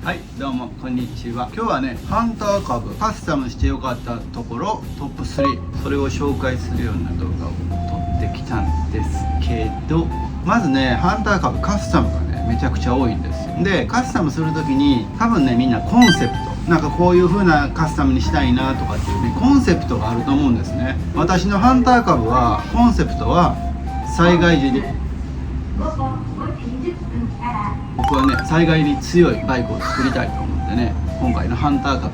はい、どうもこんにちは。今日はね、ハンター株カスタムしてよかったところトップ3、それを紹介するような動画を撮ってきたんですけど、まずね、ハンター株カスタムがねめちゃくちゃ多いんですよ。で、カスタムする時に多分ね、みんなコンセプト、なんかこういう風なカスタムにしたいなとかっていうね、コンセプトがあると思うんですね。私のハンター株はコンセプトは災害時に僕はね、災害に強いバイクを作りたいと思ってね、今回のハンター株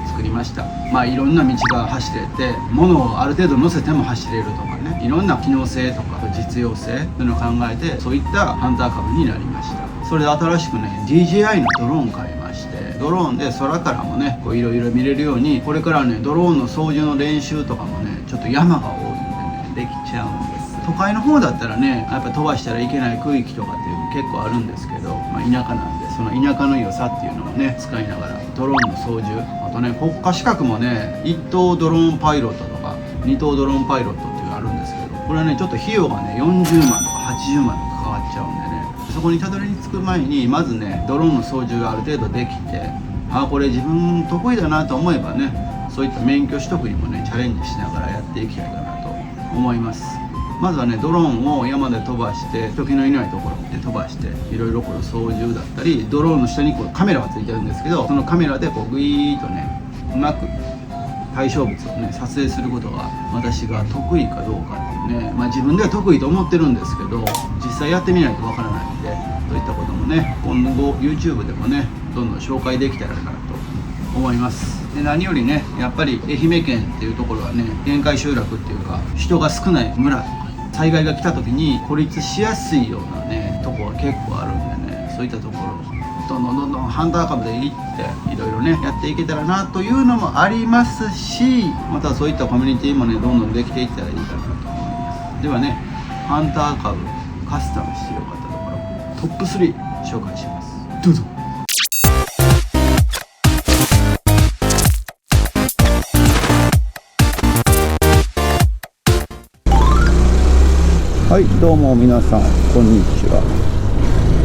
作りました。いろんな道が走れて、物をある程度乗せても走れるとかね、いろんな機能性とか実用性というのを考えて、そういったハンター株になりました。それで新しくね DJI のドローン買いまして、ドローンで空からもねいろいろ見れるように、これからねドローンの操縦の練習とかもね、ちょっと山が多いんでねできちゃうんです。都会の方だったらね、やっぱ飛ばしたらいけない区域とかっていうの結構あるんですけど、田舎なんで、その田舎の良さっていうのをね使いながらドローンの操縦、あとね国家資格もね、1等ドローンパイロットとか2等ドローンパイロットっていうのがあるんですけど、これはねちょっと費用がね40万とか80万とかかかっちゃうんでね、そこにたどり着く前にまずねドローンの操縦がある程度できて、これ自分得意だなと思えばね、そういった免許取得にもねチャレンジしながらやっていきたいかなと思います。まずはねドローンを山で飛ばして、人気のいないところで飛ばして、いろいろこの操縦だったり、ドローンの下にカメラがついてるんですけど、そのカメラでグイーッとねうまく対象物をね撮影することが私が得意かどうかっていうね、自分では得意と思ってるんですけど、実際やってみないとわからないんで、そういったこともね今後 YouTube でもねどんどん紹介できたらなと思います。で、何よりねやっぱり愛媛県っていうところはね、限界集落っていうか人が少ない村とか、災害が来た時に孤立しやすいようなねとこが結構あるんでね、そういったところどんどんハンター株でいっていろいろねやっていけたらなというのもありますし、またそういったコミュニティもねどんどんできていったらいいかなと思います。ではね、ハンター株カスタムしてよかったところトップ3紹介します。どうぞ。はい、どうも皆さんこんにちは。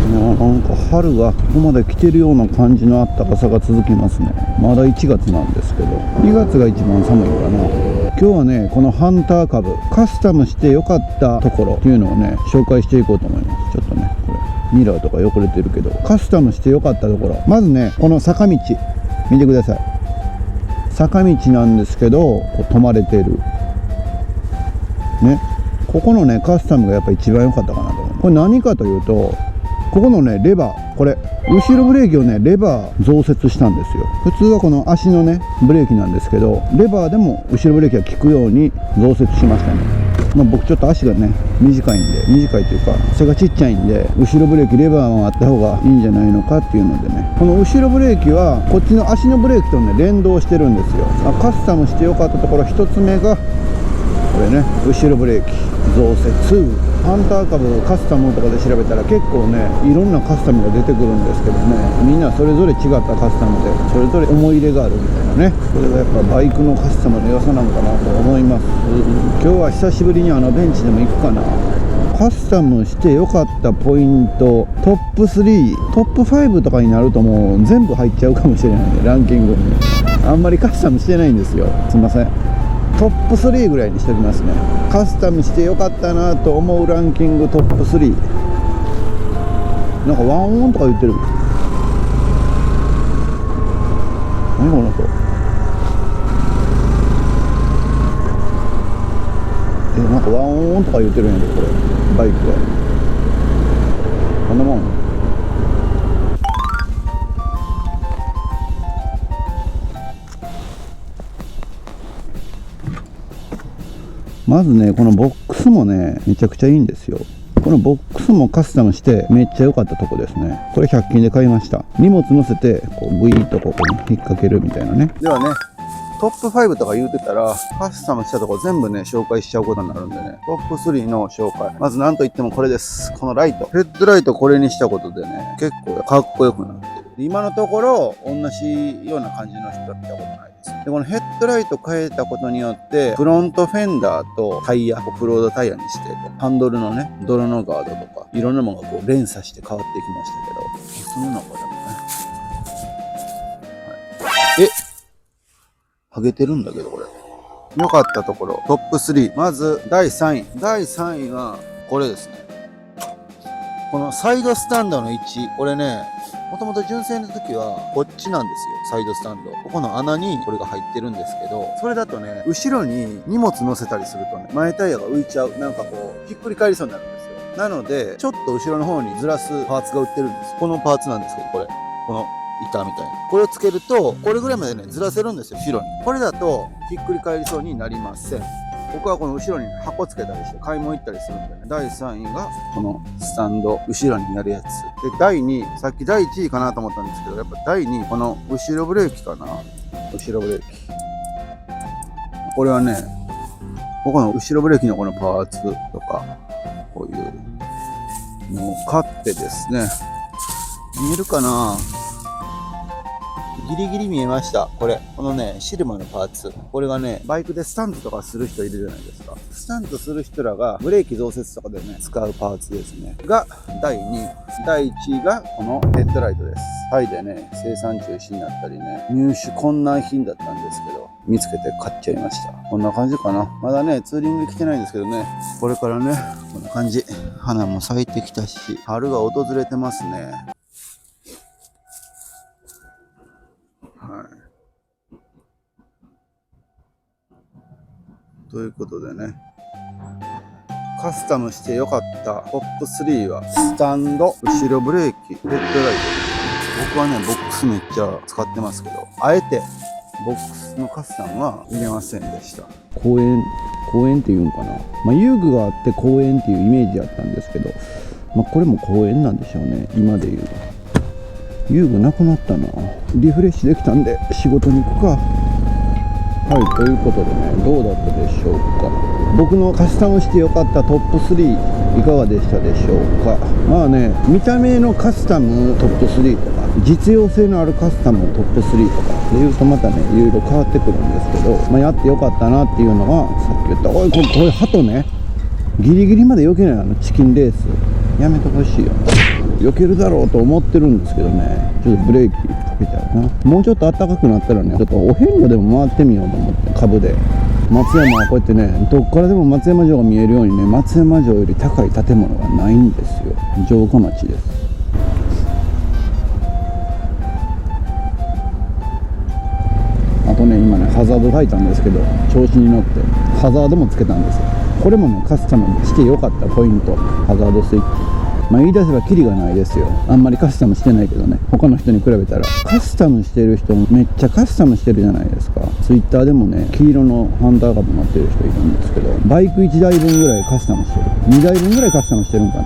なんか春がここまで来てるような感じの暖かさが続きますね。まだ1月なんですけど、2月が一番寒いかな。今日はねこのハンター株カスタムしてよかったところっていうのをね紹介していこうと思います。ちょっとねこれミラーとか汚れてるけど、カスタムしてよかったところ、まずねこの坂道見てください。坂道なんですけど止まれてるね、ここのねカスタムがやっぱ一番良かったかなと思う。これ何かというと、ここのねレバー、これ後ろブレーキをねレバー増設したんですよ。普通はこの足のねブレーキなんですけど、レバーでも後ろブレーキが効くように増設しましたね。僕ちょっと足がね短いというか背がちっちゃいんで、後ろブレーキレバーがあった方がいいんじゃないのかっていうのでね、この後ろブレーキはこっちの足のブレーキとね連動してるんですよ。カスタムしてよかったところ1つ目がこれね、後ろブレーキ増設。ハンター株カスタムとかで調べたら結構ねいろんなカスタムが出てくるんですけどね、みんなそれぞれ違ったカスタムでそれぞれ思い入れがあるみたいなね、これがやっぱバイクのカスタムの良さなのかなと思います。今日は久しぶりにベンチでも行くかな。カスタムして良かったポイントトップ3、トップ5とかになるともう全部入っちゃうかもしれないんで、ランキングにあんまりカスタムしてないんですよ。すいません。トップ3ぐらいにしておきますね。カスタムしてよかったなと思うランキングトップ3。なんかワンオンとか言ってる。何この子。なんかワンオンとか言ってるんやけど、これバイクはこんなもん。まずねこのボックスもねめちゃくちゃいいんですよ。このボックスもカスタムしてめっちゃ良かったとこですね。これ100均で買いました。荷物乗せてグイーッとここに引っ掛けるみたいなね。ではね、トップ5とか言うてたらカスタムしたとこ全部ね紹介しちゃうことになるんでね、トップ3の紹介。まず何と言ってもこれです。このライト、ヘッドライトこれにしたことでね結構かっこよくなってる。今のところ同じような感じの人は見たことないです。でこのヘッドライト変えたことによってフロントフェンダーとタイヤ、オフロードタイヤにしてハンドルのね泥のガードとかいろんなものが連鎖して変わってきましたけど、その中でもねハゲてるんだけどこれ。良かったところトップ3。まず第3位。第3位はこれですね。このサイドスタンドの位置。これね、もともと純正の時はこっちなんですよ。サイドスタンド。ここの穴にこれが入ってるんですけど、それだとね、後ろに荷物乗せたりするとね、前タイヤが浮いちゃう。なんかこう、ひっくり返りそうになるんですよ。なので、ちょっと後ろの方にずらすパーツが売ってるんです。このパーツなんですけど、これ。この板みたいな。これをつけると、これぐらいまでね、ずらせるんですよ、後ろに。これだと、ひっくり返りそうになりません。僕はこの後ろに箱つけたりして買い物行ったりするんでね。第3位がこのスタンド後ろになるやつで、第2位、さっき第1位かなと思ったんですけど、やっぱ第2位、この後ろブレーキかな。後ろブレーキ、これはね、ここの後ろブレーキのこのパーツとか、こういうのを買ってですね、見えるかな、ギリギリ見えました。このね、シルバーのパーツ。これがね、バイクでスタントとかする人いるじゃないですか。スタントする人らがブレーキ増設とかでね、使うパーツですね。が、第2位。第1位がこのヘッドライトです。タイでね、生産中止になったりね、入手困難品だったんですけど、見つけて買っちゃいました。こんな感じかな。まだね、ツーリング来てないんですけどね、これからね、こんな感じ。花も咲いてきたし、春が訪れてますね。はい。ということでね、カスタムしてよかったトップ3は、スタンド、後ろブレーキ、ヘッドライト。僕はね、ボックスめっちゃ使ってますけど、あえてボックスのカスタムは入れませんでした。公園っていうんかな。遊具があって公園っていうイメージだったんですけど、これも公園なんでしょうね、今で言う。遊具なくなったな。リフレッシュできたんで仕事に行くか。はい、ということでね、どうだったでしょうか。僕のカスタムしてよかったトップ3いかがでしたでしょうか。見た目のカスタムトップ3とか、実用性のあるカスタムトップ3とかで言うとまたね、いろいろ変わってくるんですけど、やってよかったなっていうのが、さっき言った、おい、これ鳩ね、ギリギリまで避けないチキンレースやめてほしいよ。避けるだろうと思ってるんですけどね、ちょっとブレーキかけちゃうな。もうちょっと暖かくなったらね、ちょっとお遍路でも回ってみようと思って、株で松山はこうやってね、どっからでも松山城が見えるようにね、松山城より高い建物がないんですよ。城下町です。あとね、今ね、ハザード書いたんですけど、調子に乗ってハザードもつけたんですよ。これもね、カスタムしてよかったポイント、ハザードスイッチ。言い出せばキリがないですよ。あんまりカスタムしてないけどね、他の人に比べたら。カスタムしてる人もめっちゃカスタムしてるじゃないですか。ツイッターでもね、黄色のハンター株持ってる人いるんですけど、バイク1台分ぐらいカスタムしてる、2台分ぐらいカスタムしてるんかな。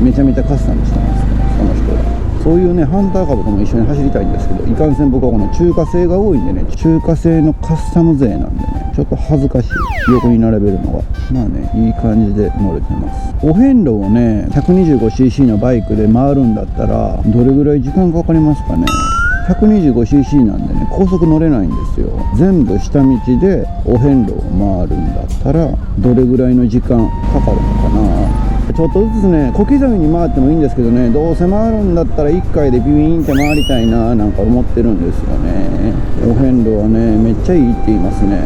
めちゃめちゃカスタムしてますね、その人ら。そういうね、ハンター株とも一緒に走りたいんですけど、いかんせん僕はこの中華製が多いんでね、中華製のカスタム勢なんでね、ちょっと恥ずかしい、横に並べるのが。いい感じで乗れてます。お遍路をね、125cc のバイクで回るんだったら、どれぐらい時間かかりますかね。125cc なんでね、高速乗れないんですよ。全部下道でお遍路を回るんだったら、どれぐらいの時間かかるのかな。ちょっとずつね、小刻みに回ってもいいんですけどね、どうせ回るんだったら1回でビビーンって回りたいな、なんか思ってるんですよね。お遍路はね、めっちゃいいって言いますね。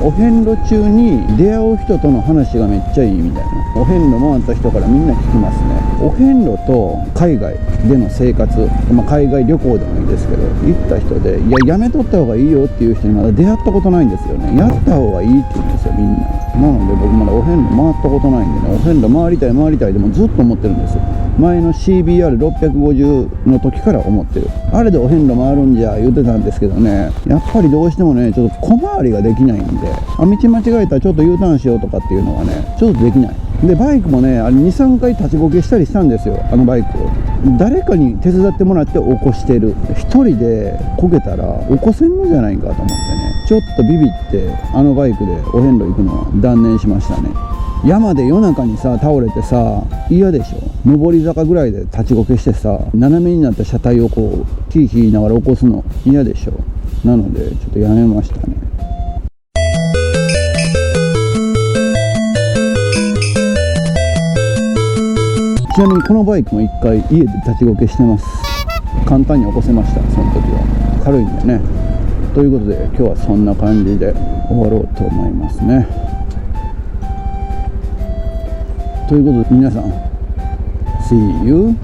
お遍路中に出会う人との話がめっちゃいいみたいな。お遍路回った人からみんな聞きますね。お遍路と海外での生活、海外旅行でもいいですけど、行った人で、やめとった方がいいよっていう人にまだ出会ったことないんですよね。やった方がいいって言うんですよ、みんな。なので僕まだお遍路回ったことないんでね、お遍路回りたいでもずっと思ってるんですよ。前の CBR650 の時から思ってる。あれでお遍路回るんじゃ言ってたんですけどね、やっぱりどうしてもね、ちょっと小回りができないんで、道間違えたらちょっと U ターンしようとかっていうのがね、ちょっとできない。でバイクもね、あれ 2,3 回立ちこけしたりしたんですよ。バイク誰かに手伝ってもらって起こしてる。一人でこけたら起こせんのじゃないかと思ってね、ちょっとビビってバイクでお遍路行くのは断念しましたね。山で夜中にさ倒れてさ嫌でしょ。上り坂ぐらいで立ちこけしてさ、斜めになった車体をこうヒーヒー言いながら起こすの嫌でしょ。なのでちょっとやめましたね。ちなみにこのバイクも一回家で立ちこけしてます。簡単に起こせました、その時は。軽いんでね。ということで今日はそんな感じで終わろうと思いますね。ということで皆さん See you